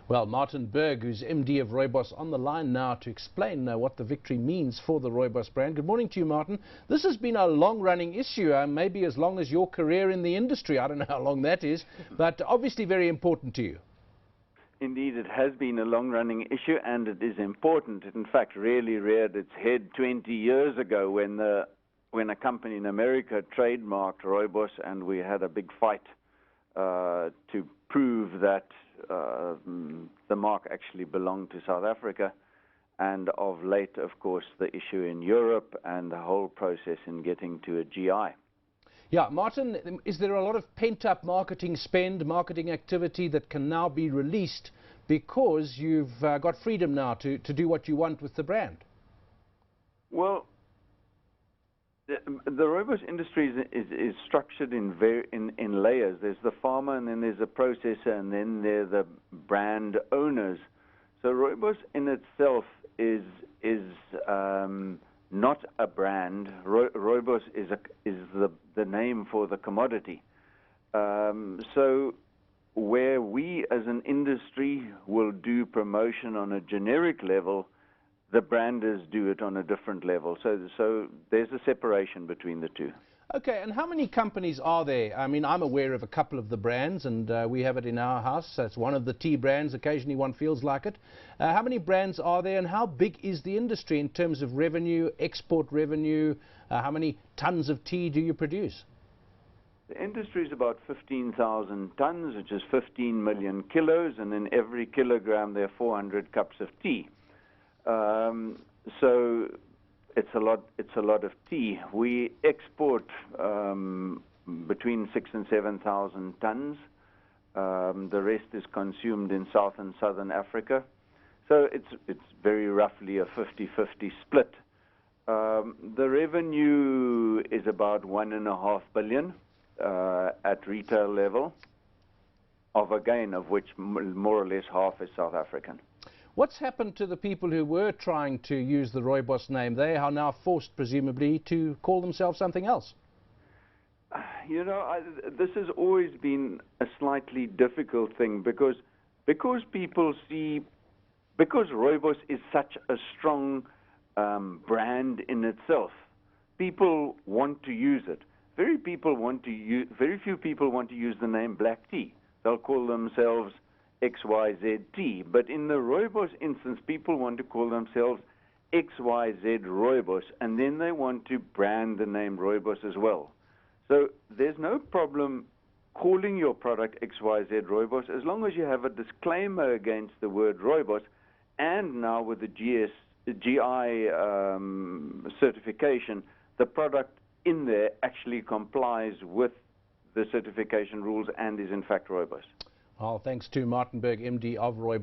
Well, Martin Bergh, who's MD of Rooibos, on the line now to explain what the victory means for the Rooibos brand. Good morning to you, Martin. This has been a long-running issue, maybe as long as your career in the industry. I don't know how long that is, but obviously very important to you. Indeed, it has been a long-running issue, and it is important. It, in fact, really reared its head 20 years ago when a company in America trademarked Rooibos, and we had a big fight to prove that the mark actually belonged to South Africa. And of late, of course, the issue in Europe and the whole process in getting to a GI. Yeah, Martin, is there a lot of pent-up marketing spend, marketing activity that can now be released because you've got freedom now to do what you want with the brand? Well, the Rooibos industry is structured in layers. There's the farmer, and then there's the processor, and then there are the brand owners. So Rooibos in itself is not a brand. Rooibos is the name for the commodity. So where we as an industry will do promotion on a generic level, the branders do it on a different level. So there's a separation between the two. Okay, and how many companies are there? I mean, I'm aware of a couple of the brands, and we have it in our house. That's one of the tea brands. Occasionally one feels like it. How many brands are there, and how big is the industry in terms of revenue, export revenue? How many tons of tea do you produce? The industry is about 15,000 tons, which is 15 million kilos, and in every kilogram there are 400 cups of tea. So it's a lot of tea. We export between 6,000 and 7,000 tons. The rest is consumed in South and Southern Africa. So it's very roughly a 50-50 split. The revenue is about 1.5 billion at retail level, of which more or less half is South African. What's happened to the people who were trying to use the Rooibos name? They are now forced, presumably, to call themselves something else. You know, this has always been a slightly difficult thing because Rooibos is such a strong brand in itself. People want to use it. Very few people want to use the name black tea. They'll call themselves XYZ, but in the Rooibos instance, people want to call themselves XYZ Rooibos, and then they want to brand the name Rooibos as well. So there's no problem calling your product XYZ Rooibos as long as you have a disclaimer against the word Rooibos, and now with the GI certification, the product in there actually complies with the certification rules and is in fact Rooibos. Well, thanks to Martin Bergh, MD of Rooibos.